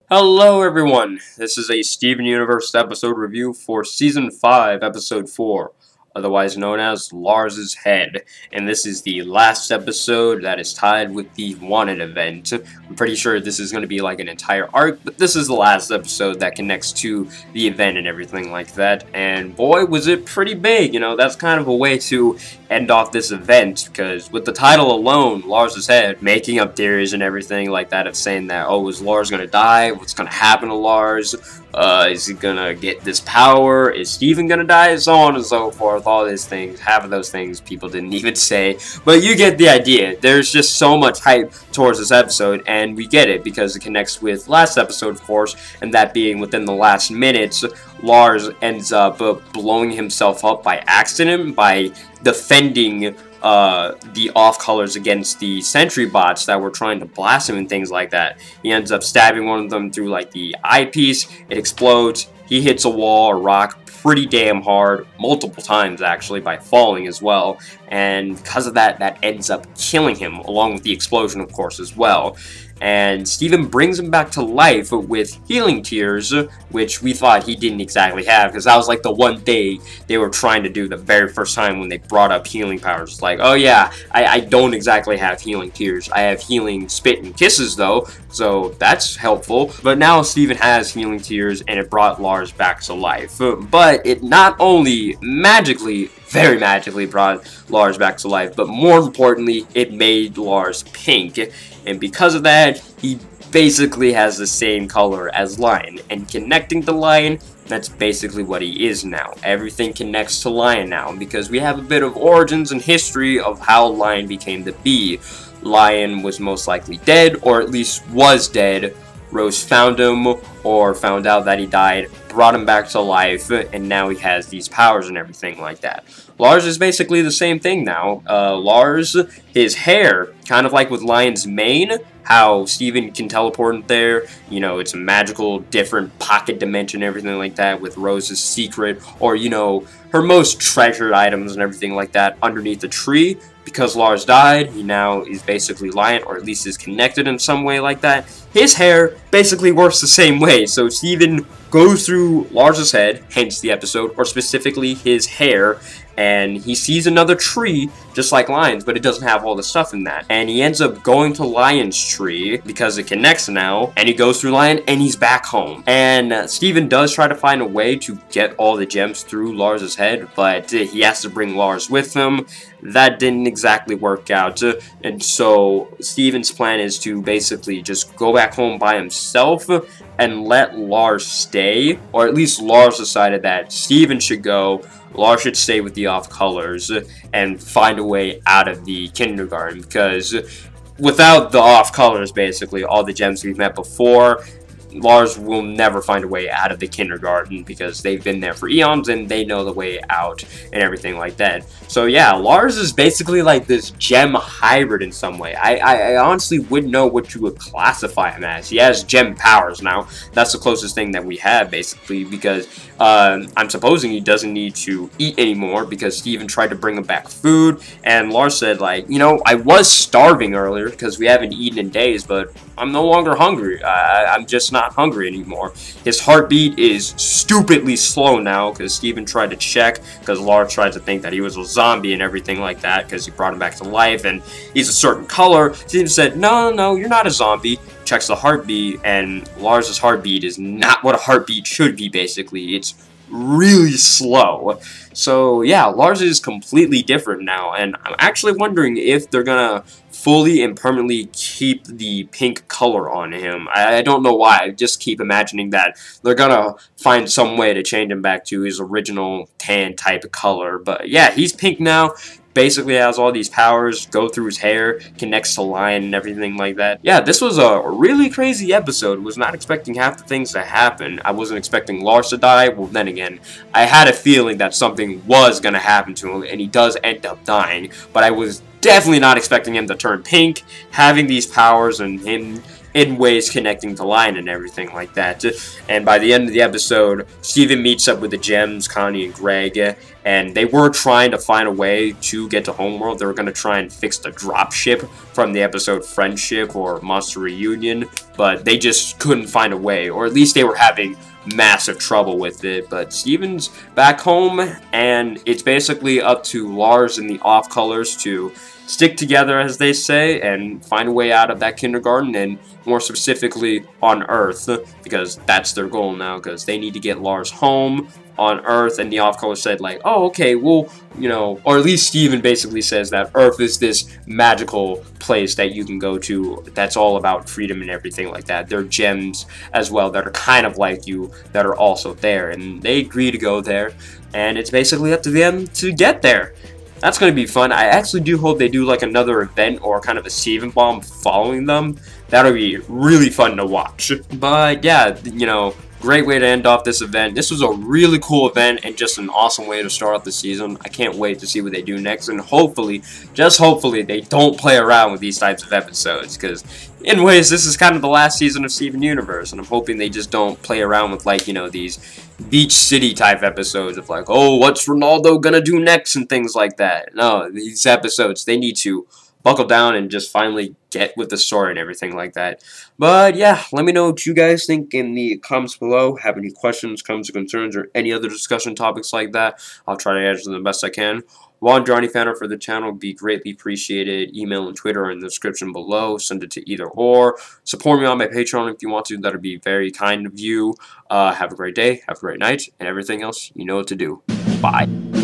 Hello everyone, this is a Steven Universe episode review for Season 5, Episode 4, otherwise known as Lars's Head, and this is the last episode that is tied with the Wanted event. I'm pretty sure this is going to be like an entire arc, but this is the last episode that connects to the event and everything like that, and boy was it pretty big, that's kind of a way to end off this event, because with the title alone, Lars's Head, making up theories and everything like that of saying that, oh, is Lars gonna die? What's gonna happen to Lars? Is he gonna get this power? Is Steven gonna die? So on and so forth, all these things. Half of those things people didn't even say, but you get the idea. There's just so much hype towards this episode, and we get it because it connects with last episode, of course, and that being within the last minutes, Lars ends up blowing himself up by accident by defending the off-colors against the sentry bots that were trying to blast him and things like that. He ends up stabbing one of them through like the eyepiece, it explodes, he hits a wall or rock pretty damn hard, multiple times actually, by falling as well, and because of that, that ends up killing him, along with the explosion of course as well. And Steven brings him back to life with healing tears, which we thought he didn't exactly have, because that was like the one thing they were trying to do the very first time when they brought up healing powers. It's like, oh yeah, I don't exactly have healing tears. I have healing spit and kisses though, so that's helpful. But now Steven has healing tears, and it brought Lars back to life. But it not only very magically brought Lars back to life, but more importantly, it made Lars pink. And because of that, he basically has the same color as Lion. And connecting to Lion, that's basically what he is now. Everything connects to Lion now, because we have a bit of origins and history of how Lion became the bee. Lion was most likely dead, or at least was dead. Rose found him, or found out that he died, brought him back to life, and now he has these powers and everything like that. Lars is basically the same thing now. Lars, his hair, kind of like with Lion's mane, how Steven can teleport in there, it's a magical, different pocket dimension, everything like that, with Rose's secret, or, her most treasured items and everything like that underneath the tree. Because Lars died, he now is basically Lion, or at least is connected in some way like that. His hair basically works the same way, so Steven goes through Lars's head, hence the episode, or specifically his hair, and he sees another tree, just like Lion's, but it doesn't have all the stuff in that. And he ends up going to Lion's tree, because it connects now, and he goes through Lion, and he's back home. And Steven does try to find a way to get all the gems through Lars's head, but he has to bring Lars with him. That didn't exactly work out, and so Steven's plan is to basically just go back home by himself and let Lars stay, or at least Lars decided that Steven should go, Lars should stay with the off-colors and find a way out of the kindergarten, because without the off-colors, basically, all the gems we've met before, Lars will never find a way out of the kindergarten, because they've been there for eons and they know the way out and everything like that. So yeah, Lars is basically like this gem hybrid in some way. I honestly wouldn't know what you would classify him as. He has gem powers now. That's the closest thing that we have, basically, because I'm supposing he doesn't need to eat anymore, because Steven tried to bring him back food, and Lars said, like, I was starving earlier because we haven't eaten in days, but I'm no longer hungry. I'm just not hungry anymore. His heartbeat is stupidly slow now, because Steven tried to check, because Lars tried to think that he was a zombie and everything like that, because he brought him back to life, and he's a certain color. Steven said, no, you're not a zombie. Checks the heartbeat, and Lars's heartbeat is not what a heartbeat should be, basically. It's really slow. So yeah, Lars is completely different now, and I'm actually wondering if they're gonna fully and permanently keep the pink color on him. I don't know why, I just keep imagining that they're gonna find some way to change him back to his original tan type of color. But yeah, he's pink now. Basically has all these powers, go through his hair, connects to Lion and everything like that. Yeah, this was a really crazy episode. Was not expecting half the things to happen. I wasn't expecting Lars to die. Well, then again, I had a feeling that something was gonna happen to him, and he does end up dying. But I was definitely not expecting him to turn pink, having these powers, and him in ways connecting to Lion and everything like that. And by the end of the episode, Steven meets up with the Gems, Connie and Greg, and they were trying to find a way to get to Homeworld. They were going to try and fix the dropship from the episode Friendship or Monster Reunion, but they just couldn't find a way, or at least they were having massive trouble with it. But Steven's back home, and it's basically up to Lars and the Off-Colors to stick together, as they say, and find a way out of that kindergarten, and more specifically on Earth, because that's their goal now, because they need to get Lars home on Earth. And the Off-Color said, like, oh, okay, well, you know, or at least Steven basically says that Earth is this magical place that you can go to that's all about freedom and everything like that. There are gems as well that are kind of like you that are also there, and they agree to go there, and it's basically up to them to get there. That's going to be fun. I actually do hope they do like another event or kind of a Steven bomb following them. That'll be really fun to watch. But yeah, you know, great way to end off this event. This was a really cool event and just an awesome way to start off the season. I can't wait to see what they do next, and hopefully, just hopefully, they don't play around with these types of episodes, because anyways, this is kind of the last season of Steven Universe, and I'm hoping they just don't play around with, like, you know, these beach city type episodes of like, oh, what's Ronaldo gonna do next and things like that. No, these episodes, they need to buckle down and just finally get with the story and everything like that. But yeah, let me know what you guys think in the comments below. Have any questions, comments, or concerns, or any other discussion topics like that. I'll try to answer them the best I can. Want Johnny Fanner for the channel, be greatly appreciated. Email and Twitter are in the description below. Send it to either or. Support me on my Patreon if you want to. That would be very kind of you. Have a great day, have a great night, and everything else you know what to do. Bye.